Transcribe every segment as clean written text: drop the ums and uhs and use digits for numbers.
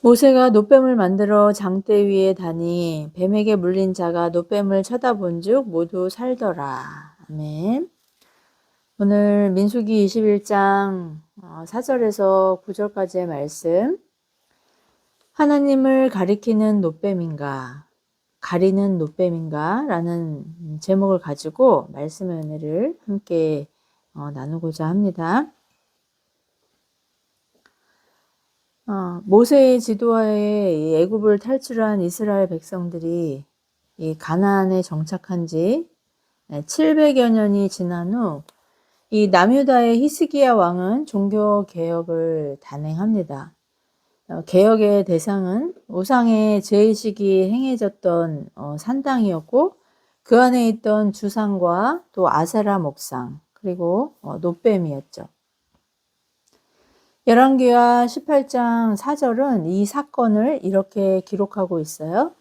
모세가 놋뱀을 만들어 장대 위에 다니 뱀에게 물린 자가 놋뱀을 쳐다본즉 모두 살더라. 아멘. 오늘 민수기 21장 4절에서 9절까지의 말씀. 하나님을 가리키는 놋뱀인가, 가리는 놋뱀인가 라는 제목을 가지고 말씀의 은혜를 함께 나누고자 합니다. 모세의 지도하에 애굽을 탈출한 이스라엘 백성들이 이 가나안에 정착한 지 700여 년이 지난 후 이 남유다의 히스기야 왕은 종교 개혁을 단행합니다. 개혁의 대상은 우상의 제의식이 행해졌던 산당이었고 그 안에 있던 주상과 또 아세라 목상 그리고 놋뱀이었죠. 열왕기하 18장 4절은 이 사건을 이렇게 기록하고 있어요.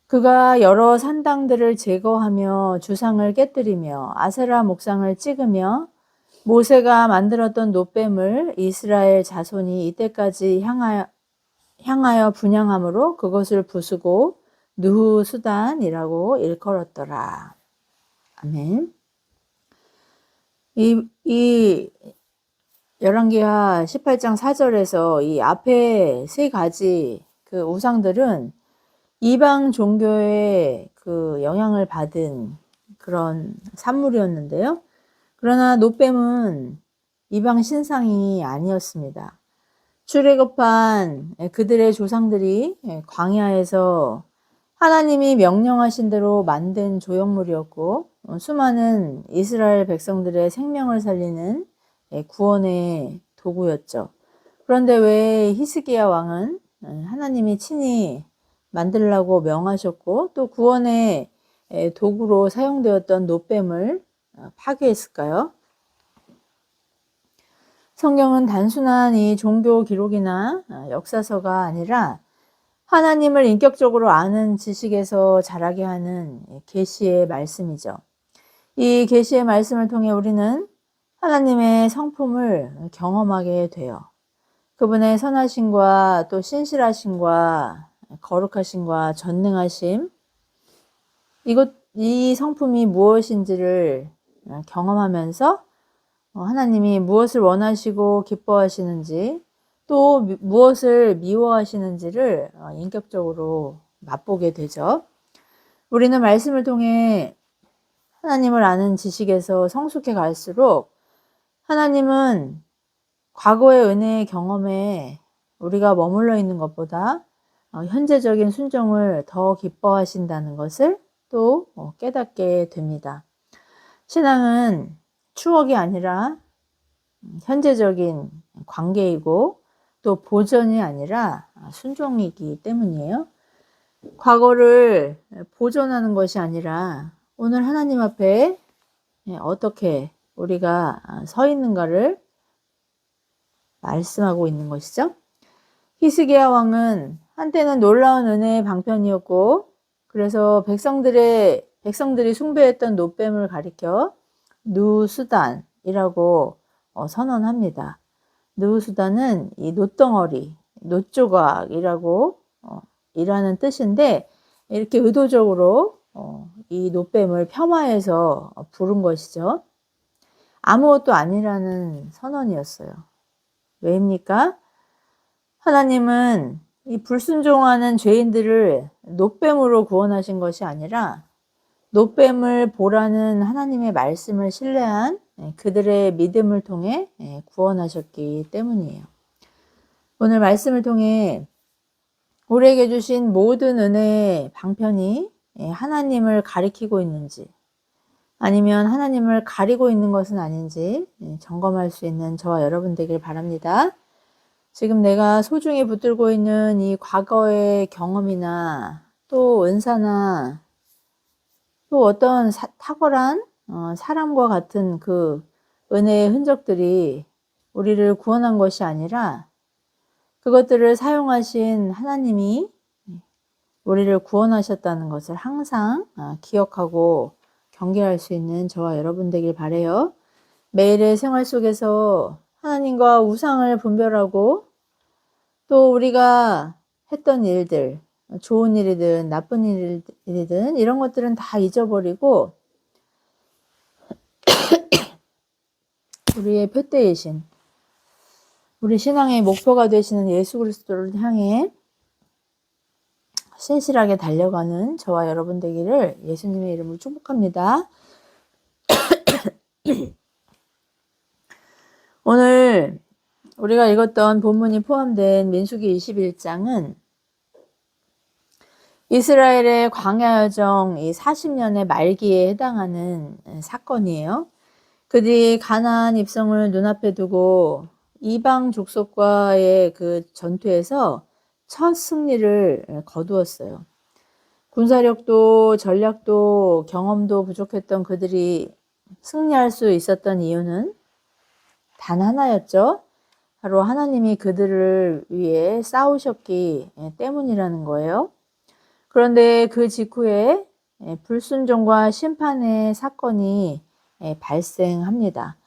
그가 여러 산당들을 제거하며 주상을 깨뜨리며 아세라 목상을 찍으며 모세가 만들었던 놋뱀을 이스라엘 자손이 이때까지 향하여 분향함으로 그것을 부수고 느후수단이라고 일컬었더라. 아멘. 이 열왕기하 18장 4절에서 이 앞에 세 가지 그 우상들은 이방 종교의 그 영향을 받은 그런 산물이었는데요. 그러나 놋뱀은 이방 신상이 아니었습니다. 출애굽한 그들의 조상들이 광야에서 하나님이 명령하신 대로 만든 조형물이었고 수많은 이스라엘 백성들의 생명을 살리는 구원의 도구였죠. 그런데 왜 히스기야 왕은 하나님이 친히 만들라고 명하셨고 또 구원의 도구로 사용되었던 놋뱀을 파괴했을까요? 성경은 단순한 이 종교 기록이나 역사서가 아니라 하나님을 인격적으로 아는 지식에서 자라게 하는 계시의 말씀이죠. 이 계시의 말씀을 통해 우리는 하나님의 성품을 경험하게 돼요. 그분의 선하심과 또 신실하심과 거룩하심과 전능하심, 이 성품이 무엇인지를 경험하면서 하나님이 무엇을 원하시고 기뻐하시는지 또 무엇을 미워하시는지를 인격적으로 맛보게 되죠. 우리는 말씀을 통해 하나님을 아는 지식에서 성숙해 갈수록 하나님은 과거의 은혜의 경험에 우리가 머물러 있는 것보다 현재적인 순종을 더 기뻐하신다는 것을 또 깨닫게 됩니다. 신앙은 추억이 아니라 현재적인 관계이고 또 보전이 아니라 순종이기 때문이에요. 과거를 보존하는 것이 아니라 오늘 하나님 앞에 어떻게 우리가 서 있는가를 말씀하고 있는 것이죠. 히스기야 왕은 한때는 놀라운 은혜의 방편이었고 그래서 백성들이 숭배했던 놋뱀을 가리켜 느후수단이라고 선언합니다. 느후수단은 이 놋덩어리, 놋조각이라고 이라는 뜻인데 이렇게 의도적으로 이 놋뱀을 폄하해서 부른 것이죠. 아무것도 아니라는 선언이었어요. 왜입니까? 하나님은 이 불순종하는 죄인들을 놋뱀으로 구원하신 것이 아니라 놋뱀을 보라는 하나님의 말씀을 신뢰한 그들의 믿음을 통해 구원하셨기 때문이에요. 오늘 말씀을 통해 우리에게 주신 모든 은혜의 방편이 하나님을 가리키고 있는지 아니면 하나님을 가리고 있는 것은 아닌지 점검할 수 있는 저와 여러분 되길 바랍니다. 지금 내가 소중히 붙들고 있는 이 과거의 경험이나 또 은사나 또 어떤 탁월한 사람과 같은 그 은혜의 흔적들이 우리를 구원한 것이 아니라 그것들을 사용하신 하나님이 우리를 구원하셨다는 것을 항상 기억하고 경계할 수 있는 저와 여러분 되길 바라요. 매일의 생활 속에서 하나님과 우상을 분별하고 또 우리가 했던 일들, 좋은 일이든 나쁜 일이든 이런 것들은 다 잊어버리고 우리의 표대이신, 우리 신앙의 목표가 되시는 예수 그리스도를 향해 신실하게 달려가는 저와 여러분 되기를 예수님의 이름으로 축복합니다. 오늘 우리가 읽었던 본문이 포함된 민수기 21장은 이스라엘의 광야 여정 이 40년의 말기에 해당하는 사건이에요. 그들이 가나안 입성을 눈앞에 두고 이방 족속과의 그 전투에서 첫 승리를 거두었어요. 군사력도 전략도 경험도 부족했던 그들이 승리할 수 있었던 이유는 단 하나였죠. 바로 하나님이 그들을 위해 싸우셨기 때문이라는 거예요. 그런데 그 직후에 불순종과 심판의 사건이 발생합니다.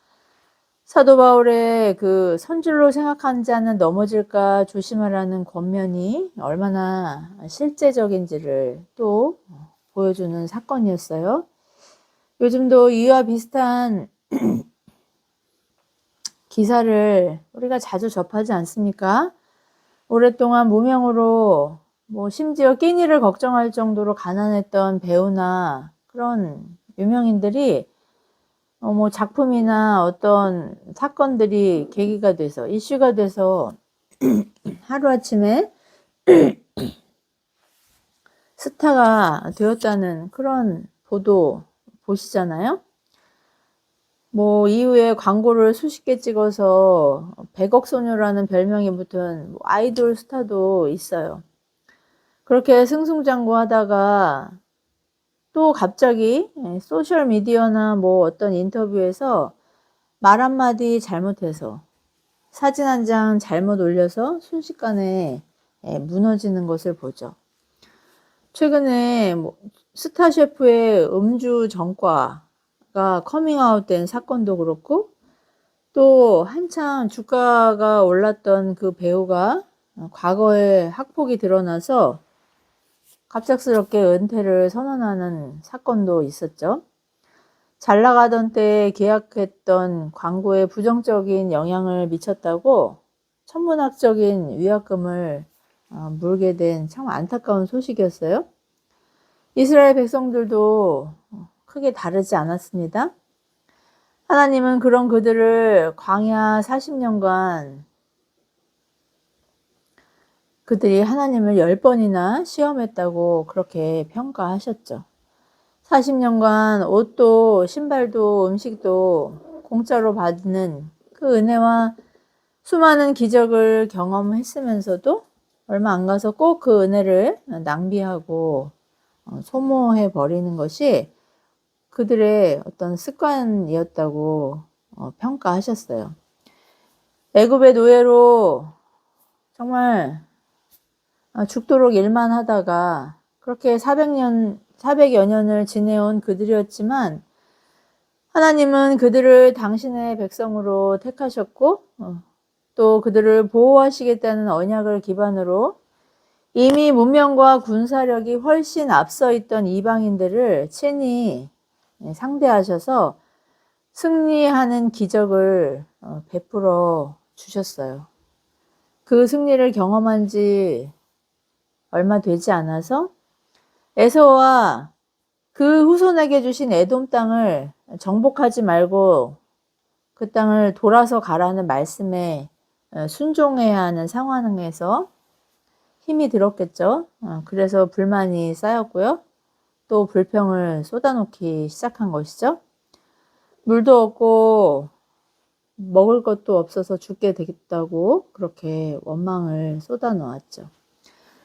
사도 바울의 그 선줄로 생각한 자는 넘어질까 조심하라는 권면이 얼마나 실제적인지를 또 보여주는 사건이었어요. 요즘도 이와 비슷한 기사를 우리가 자주 접하지 않습니까? 오랫동안 무명으로 심지어 끼니를 걱정할 정도로 가난했던 배우나 그런 유명인들이 작품이나 어떤 사건들이 계기가 돼서 이슈가 돼서 하루아침에 스타가 되었다는 그런 보도 보시잖아요. 이후에 광고를 수십 개 찍어서 100억 소녀라는 별명이 붙은 아이돌 스타도 있어요. 그렇게 승승장구하다가 또 갑자기 소셜 미디어나 어떤 인터뷰에서 말 한마디 잘못해서 사진 한 장 잘못 올려서 순식간에 무너지는 것을 보죠. 최근에 스타 셰프의 음주 전과가 커밍아웃된 사건도 그렇고, 또 한창 주가가 올랐던 그 배우가 과거에 학폭이 드러나서 갑작스럽게 은퇴를 선언하는 사건도 있었죠. 잘 나가던 때에 계약했던 광고에 부정적인 영향을 미쳤다고 천문학적인 위약금을 물게 된 참 안타까운 소식이었어요. 이스라엘 백성들도 크게 다르지 않았습니다. 하나님은 그런 그들을 광야 40년간 그들이 하나님을 10번이나 시험했다고 그렇게 평가하셨죠. 40년간 옷도 신발도 음식도 공짜로 받는 그 은혜와 수많은 기적을 경험했으면서도 얼마 안 가서 꼭 그 은혜를 낭비하고 소모해 버리는 것이 그들의 어떤 습관이었다고 평가하셨어요. 애굽의 노예로 정말 죽도록 일만 하다가 그렇게 400여 년을 지내온 그들이었지만 하나님은 그들을 당신의 백성으로 택하셨고 또 그들을 보호하시겠다는 언약을 기반으로 이미 문명과 군사력이 훨씬 앞서 있던 이방인들을 친히 상대하셔서 승리하는 기적을 베풀어 주셨어요. 그 승리를 경험한 지 얼마 되지 않아서 에서와 그 후손에게 주신 에돔 땅을 정복하지 말고 그 땅을 돌아서 가라는 말씀에 순종해야 하는 상황에서 힘이 들었겠죠. 그래서 불만이 쌓였고요. 또 불평을 쏟아놓기 시작한 것이죠. 물도 없고 먹을 것도 없어서 죽게 되겠다고 그렇게 원망을 쏟아놓았죠.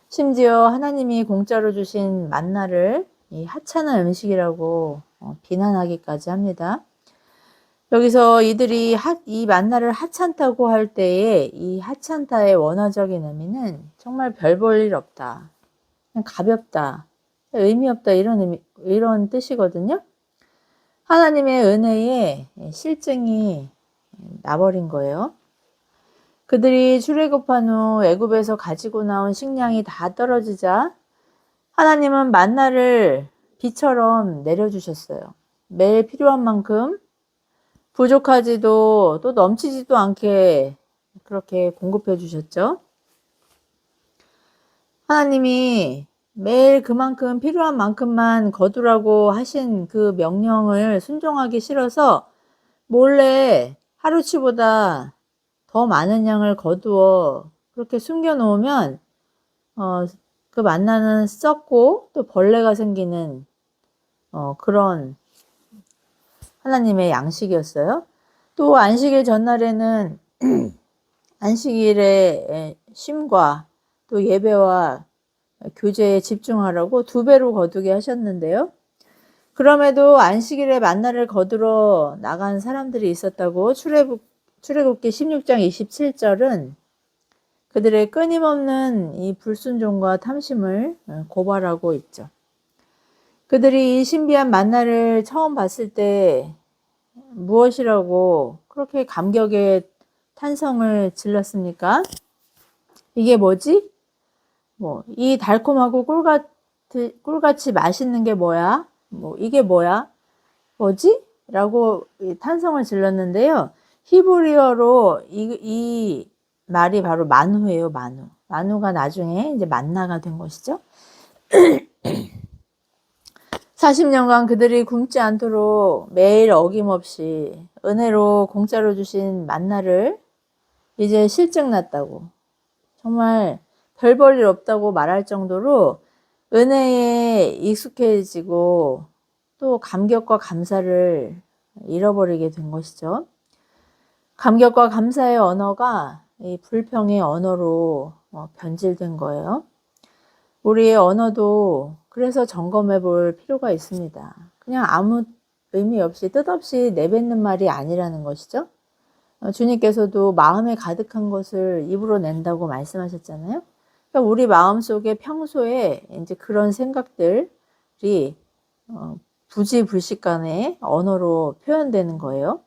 심지어 하나님이 공짜로 주신 만나를 이 하찮은 음식이라고 비난하기까지 합니다. 여기서 이들이 이 만나를 하찮다고 할 때에 이 하찮다의 원어적인 의미는 정말 별 볼 일 없다, 그냥 가볍다, 의미 없다 이런 뜻이거든요. 하나님의 은혜에 실증이 나버린 거예요. 그들이 출애굽한 후 애굽에서 가지고 나온 식량이 다 떨어지자 하나님은 만나를 비처럼 내려주셨어요. 매일 필요한 만큼 부족하지도 또 넘치지도 않게 그렇게 공급해 주셨죠. 하나님이 매일 그만큼 필요한 만큼만 거두라고 하신 그 명령을 순종하기 싫어서 몰래 하루치보다 더 많은 양을 거두어 그렇게 숨겨놓으면 그 만나는 썩고 또 벌레가 생기는 그런 하나님의 양식이었어요. 또 안식일 전날에는 안식일의 쉼과 또 예배와 교제에 집중하라고 2배로 거두게 하셨는데요. 그럼에도 안식일에 만나를 거두러 나간 사람들이 있었다고 출애굽기 16장 27절은 그들의 끊임없는 이 불순종과 탐심을 고발하고 있죠. 그들이 이 신비한 만나를 처음 봤을 때 무엇이라고 그렇게 감격의 탄성을 질렀습니까? 이게 뭐지? 이 달콤하고 꿀같이 맛있는 게 뭐야? 이게 뭐야? 뭐지? 라고 탄성을 질렀는데요. 히브리어로 이 말이 바로 만후예요, 만후. 만후가 나중에 이제 만나가 된 것이죠. 40년간 그들이 굶지 않도록 매일 어김없이 은혜로 공짜로 주신 만나를 이제 실증났다고, 정말 별 볼 일 없다고 말할 정도로 은혜에 익숙해지고 또 감격과 감사를 잃어버리게 된 것이죠. 감격과 감사의 언어가 이 불평의 언어로 변질된 거예요. 우리의 언어도 그래서 점검해 볼 필요가 있습니다. 그냥 아무 의미 없이 뜻없이 내뱉는 말이 아니라는 것이죠. 주님께서도 마음에 가득한 것을 입으로 낸다고 말씀하셨잖아요. 그러니까 우리 마음속에 평소에 이제 그런 생각들이 부지불식간에 언어로 표현되는 거예요.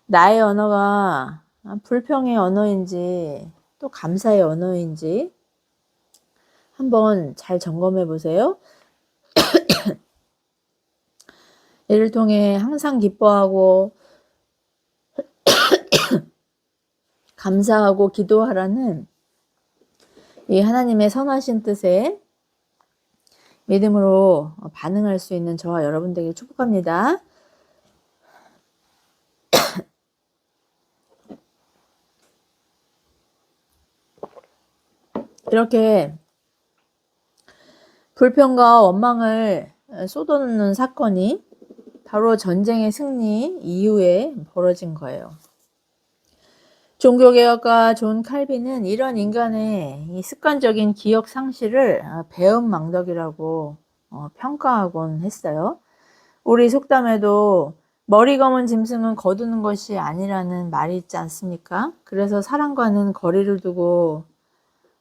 나의 언어가 불평의 언어인지 또 감사의 언어인지 한번 잘 점검해 보세요. 이를 통해 항상 기뻐하고 감사하고 기도하라는 이 하나님의 선하신 뜻에 믿음으로 반응할 수 있는 저와 여러분들에게 축복합니다. 이렇게 불평과 원망을 쏟아놓는 사건이 바로 전쟁의 승리 이후에 벌어진 거예요. 종교개혁가 존 칼빈은 이런 인간의 이 습관적인 기억 상실을 배은망덕이라고 평가하곤 했어요. 우리 속담에도 머리 검은 짐승은 거두는 것이 아니라는 말이 있지 않습니까? 그래서 사람과는 거리를 두고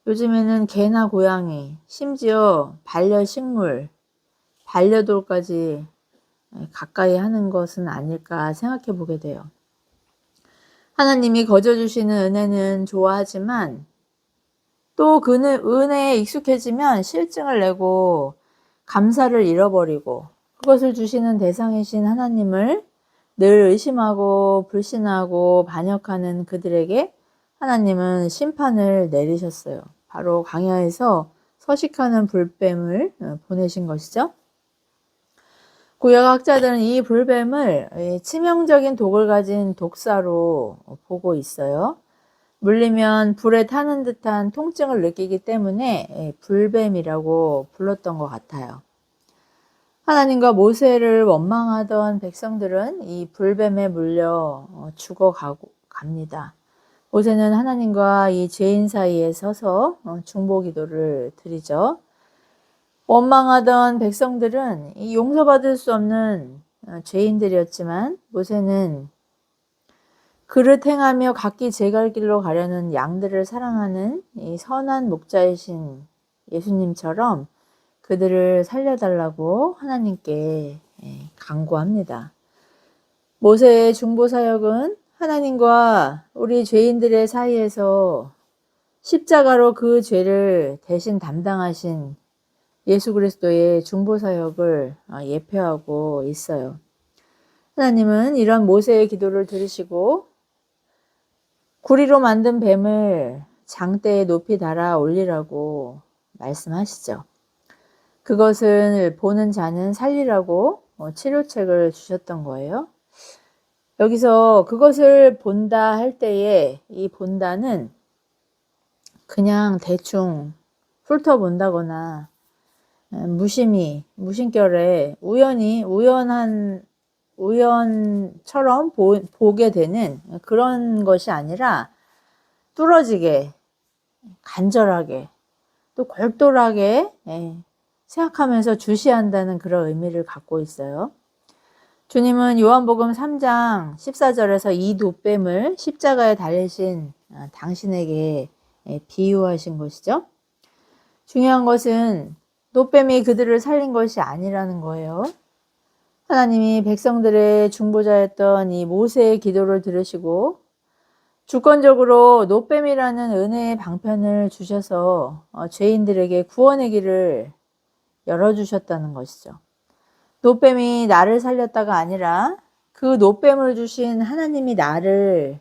요즘에는 개나 고양이, 심지어 반려식물, 반려동물까지 가까이 하는 것은 아닐까 생각해 보게 돼요. 하나님이 거저주시는 은혜는 좋아하지만 또 그는 은혜에 익숙해지면 실증을 내고 감사를 잃어버리고 그것을 주시는 대상이신 하나님을 늘 의심하고 불신하고 반역하는 그들에게 하나님은 심판을 내리셨어요. 바로 광야에서 서식하는 불뱀을 보내신 것이죠. 구약학자들은 이 불뱀을 치명적인 독을 가진 독사로 보고 있어요. 물리면 불에 타는 듯한 통증을 느끼기 때문에 불뱀이라고 불렀던 것 같아요. 하나님과 모세를 원망하던 백성들은 이 불뱀에 물려 죽어갑니다. 모세는 하나님과 이 죄인 사이에 서서 중보기도를 드리죠. 원망하던 백성들은 이 용서받을 수 없는 죄인들이었지만 모세는 그릇 행하며 각기 제 갈 길로 가려는 양들을 사랑하는 이 선한 목자이신 예수님처럼 그들을 살려달라고 하나님께 간구합니다. 모세의 중보 사역은 하나님과 우리 죄인들의 사이에서 십자가로 그 죄를 대신 담당하신 예수 그리스도의 중보 사역을 예표하고 있어요. 하나님은 이런 모세의 기도를 들으시고 구리로 만든 뱀을 장대에 높이 달아 올리라고 말씀하시죠. 그것을 보는 자는 살리라고 치료책을 주셨던 거예요. 여기서 그것을 본다 할 때에 이 본다는 그냥 대충 훑어본다거나 무심히, 무심결에 우연처럼 보게 되는 그런 것이 아니라 뚫어지게, 간절하게, 또 골똘하게 생각하면서 주시한다는 그런 의미를 갖고 있어요. 주님은 요한복음 3장 14절에서 이 놋뱀을 십자가에 달리신 당신에게 비유하신 것이죠. 중요한 것은 놋뱀이 그들을 살린 것이 아니라는 거예요. 하나님이 백성들의 중보자였던 이 모세의 기도를 들으시고 주권적으로 놋뱀이라는 은혜의 방편을 주셔서 죄인들에게 구원의 길을 열어주셨다는 것이죠. 놋뱀이 나를 살렸다가 아니라 그 놋뱀을 주신 하나님이 나를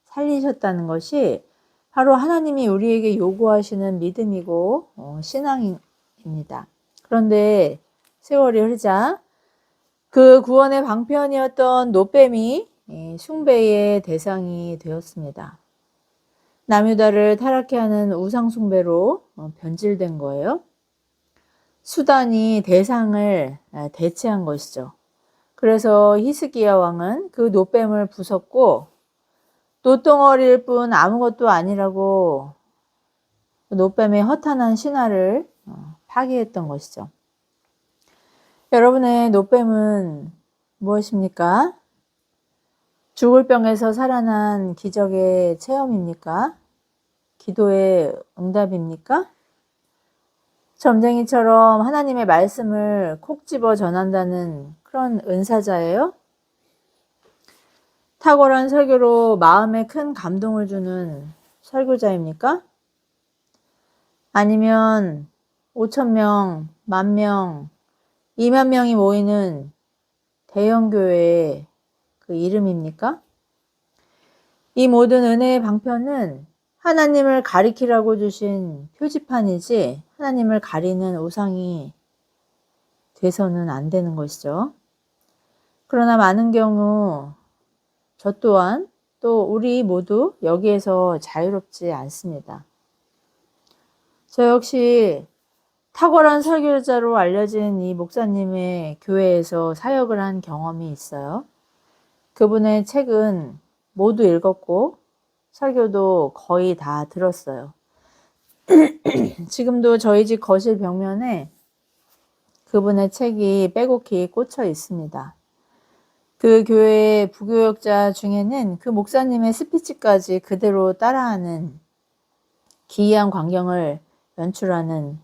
살리셨다는 것이 바로 하나님이 우리에게 요구하시는 믿음이고 신앙입니다. 그런데 세월이 흐르자 그 구원의 방편이었던 놋뱀이 숭배의 대상이 되었습니다. 남유다를 타락케 하는 우상 숭배로 변질된 거예요. 수단이 대상을 대체한 것이죠. 그래서 히스기야 왕은 그 놋뱀을 부쉈고 놋덩어리일 뿐 아무것도 아니라고 놋뱀의 허탄한 신화를 파괴했던 것이죠. 여러분의 놋뱀은 무엇입니까? 죽을 병에서 살아난 기적의 체험입니까? 기도의 응답입니까? 점쟁이처럼 하나님의 말씀을 콕 집어 전한다는 그런 은사자예요? 탁월한 설교로 마음에 큰 감동을 주는 설교자입니까? 아니면 5,000명, 10,000명, 20,000명이 모이는 대형교회의 그 이름입니까? 이 모든 은혜의 방편은 하나님을 가리키라고 주신 표지판이지 하나님을 가리는 우상이 돼서는 안 되는 것이죠. 그러나 많은 경우 저 또한 또 우리 모두 여기에서 자유롭지 않습니다. 저 역시 탁월한 설교자로 알려진 이 목사님의 교회에서 사역을 한 경험이 있어요. 그분의 책은 모두 읽었고 설교도 거의 다 들었어요. 지금도 저희 집 거실 벽면에 그분의 책이 빼곡히 꽂혀 있습니다. 그 교회의 부교역자 중에는 그 목사님의 스피치까지 그대로 따라하는 기이한 광경을 연출하는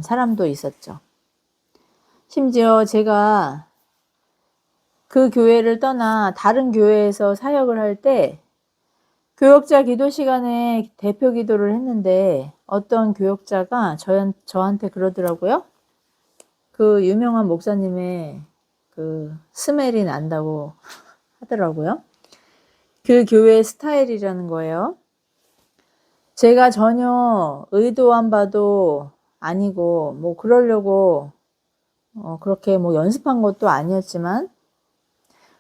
사람도 있었죠. 심지어 제가 그 교회를 떠나 다른 교회에서 사역을 할 때 교역자 기도 시간에 대표 기도를 했는데 어떤 교역자가 저한테 그러더라고요. 그 유명한 목사님의 그 스멜이 난다고 하더라고요. 그 교회의 스타일이라는 거예요. 제가 전혀 의도한 바도 아니고 뭐 그러려고 그렇게 뭐 연습한 것도 아니었지만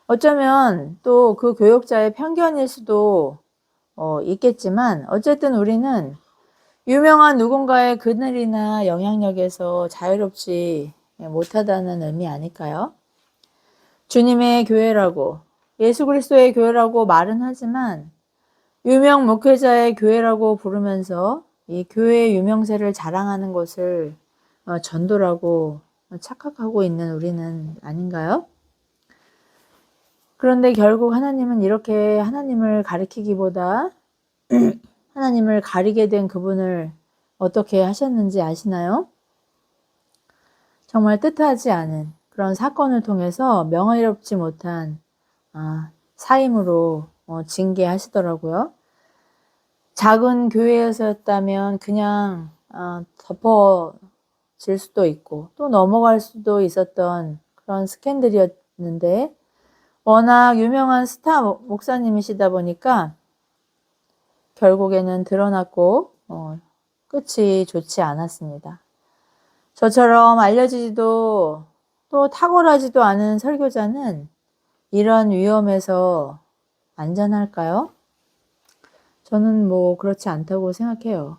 어쩌면 또 그 교역자의 편견일 수도 있겠지만 어쨌든 우리는 유명한 누군가의 그늘이나 영향력에서 자유롭지 못하다는 의미 아닐까요? 주님의 교회라고 예수 그리스도의 교회라고 말은 하지만 유명 목회자의 교회라고 부르면서 이 교회의 유명세를 자랑하는 것을 전도라고 착각하고 있는 우리는 아닌가요? 그런데 결국 하나님은 이렇게 하나님을 가리키기보다 하나님을 가리게 된 그분을 어떻게 하셨는지 아시나요? 정말 뜻하지 않은 그런 사건을 통해서 명예롭지 못한 사임으로 징계하시더라고요. 작은 교회에서였다면 그냥 덮어질 수도 있고 또 넘어갈 수도 있었던 그런 스캔들이었는데 워낙 유명한 스타 목사님이시다 보니까 결국에는 드러났고 끝이 좋지 않았습니다. 저처럼 알려지지도 또 탁월하지도 않은 설교자는 이런 위험에서 안전할까요? 저는 그렇지 않다고 생각해요.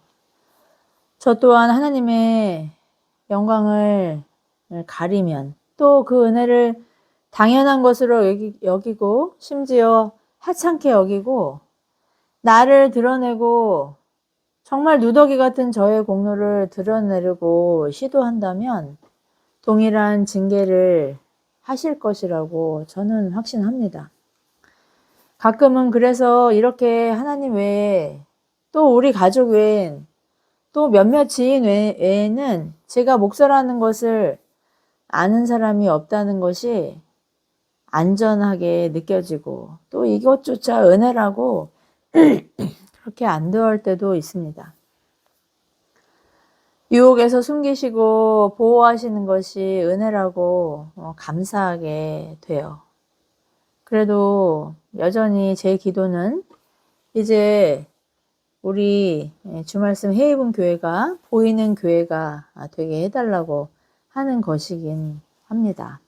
저 또한 하나님의 영광을 가리면 또 그 은혜를 당연한 것으로 여기고 심지어 하찮게 여기고 나를 드러내고 정말 누더기 같은 저의 공로를 드러내려고 시도한다면 동일한 징계를 하실 것이라고 저는 확신합니다. 가끔은 그래서 이렇게 하나님 외에 또 우리 가족 외엔 또 몇몇 지인 외에는 제가 목사라는 것을 아는 사람이 없다는 것이 안전하게 느껴지고 또 이것조차 은혜라고 그렇게 안도할 때도 있습니다. 유혹에서 숨기시고 보호하시는 것이 은혜라고 감사하게 돼요. 그래도 여전히 제 기도는 이제 우리 주말씀 해입은 교회가 보이는 교회가 되게 해달라고 하는 것이긴 합니다.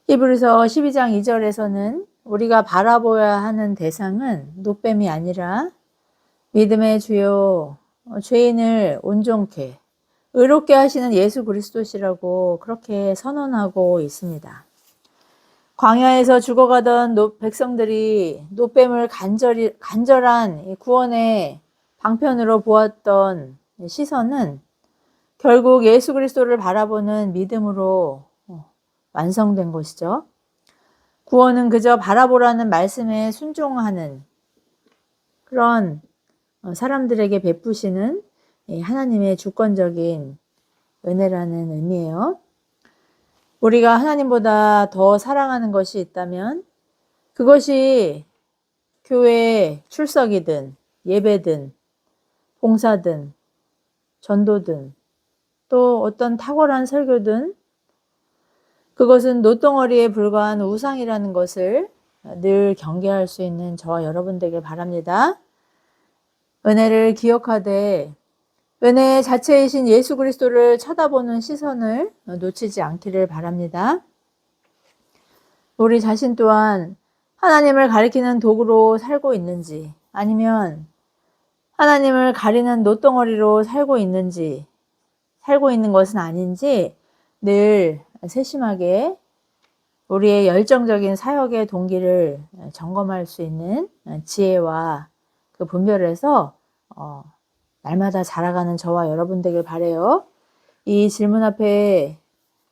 히브리서 12장 2절에서는 우리가 바라보아야 하는 대상은 노뱀이 아니라 믿음의 주요 죄인을 온전케 의롭게 하시는 예수 그리스도시라고 그렇게 선언하고 있습니다. 광야에서 죽어가던 백성들이 노뱀을 간절한 구원의 방편으로 보았던 시선은 결국 예수 그리스도를 바라보는 믿음으로 완성된 것이죠. 구원은 그저 바라보라는 말씀에 순종하는 그런 사람들에게 베푸시는 하나님의 주권적인 은혜라는 의미예요. 우리가 하나님보다 더 사랑하는 것이 있다면 그것이 교회 출석이든 예배든 봉사든 전도든 또 어떤 탁월한 설교든 그것은 노덩어리에 불과한 우상이라는 것을 늘 경계할 수 있는 저와 여러분 되길 바랍니다. 은혜를 기억하되 은혜 자체이신 예수 그리스도를 쳐다보는 시선을 놓치지 않기를 바랍니다. 우리 자신 또한 하나님을 가리키는 도구로 살고 있는지 아니면 하나님을 가리는 노덩어리로 살고 있는 것은 아닌지 늘 세심하게 우리의 열정적인 사역의 동기를 점검할 수 있는 지혜와 그 분별에서 날마다 자라가는 저와 여러분 되길 바라요. 이 질문 앞에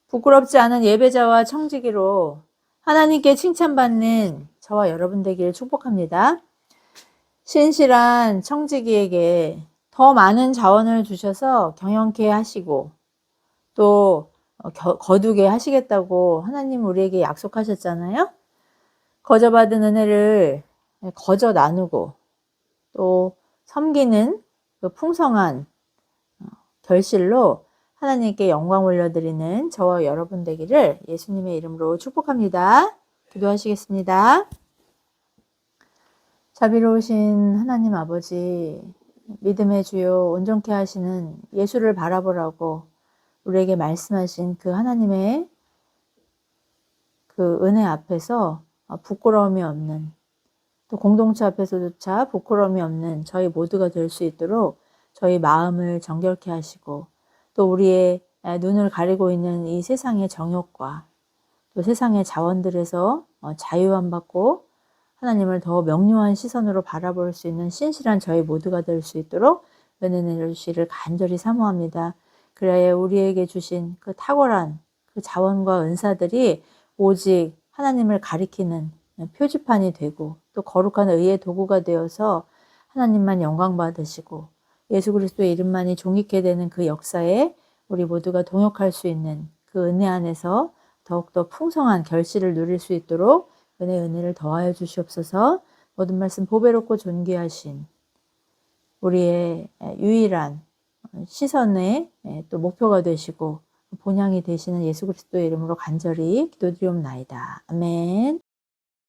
부끄럽지 않은 예배자와 청지기로 하나님께 칭찬받는 저와 여러분 되길 축복합니다. 신실한 청지기에게 더 많은 자원을 주셔서 경영케 하시고 또 거두게 하시겠다고 하나님 우리에게 약속하셨잖아요. 거저 받은 은혜를 거저 나누고 또 섬기는 그 풍성한 결실로 하나님께 영광 올려드리는 저와 여러분 되기를 예수님의 이름으로 축복합니다. 기도하시겠습니다. 자비로우신 하나님 아버지, 믿음의 주요 온전케 하시는 예수를 바라보라고 우리에게 말씀하신 그 하나님의 그 은혜 앞에서 부끄러움이 없는 또 공동체 앞에서조차 부끄러움이 없는 저희 모두가 될 수 있도록 저희 마음을 정결케 하시고 또 우리의 눈을 가리고 있는 이 세상의 정욕과 또 세상의 자원들에서 자유함 받고 하나님을 더 명료한 시선으로 바라볼 수 있는 신실한 저희 모두가 될 수 있도록 은혜 내려주시기를 간절히 사모합니다. 그래야 우리에게 주신 그 탁월한 그 자원과 은사들이 오직 하나님을 가리키는 표지판이 되고 또 거룩한 의의 도구가 되어서 하나님만 영광 받으시고 예수 그리스도의 이름만이 존귀케 되는 그 역사에 우리 모두가 동역할 수 있는 그 은혜 안에서 더욱더 풍성한 결실을 누릴 수 있도록 은혜 은혜를 더하여 주시옵소서. 모든 말씀 보배롭고 존귀하신 우리의 유일한 시선의 또 목표가 되시고 본향이 되시는 예수 그리스도의 이름으로 간절히 기도드리옵나이다. 아멘.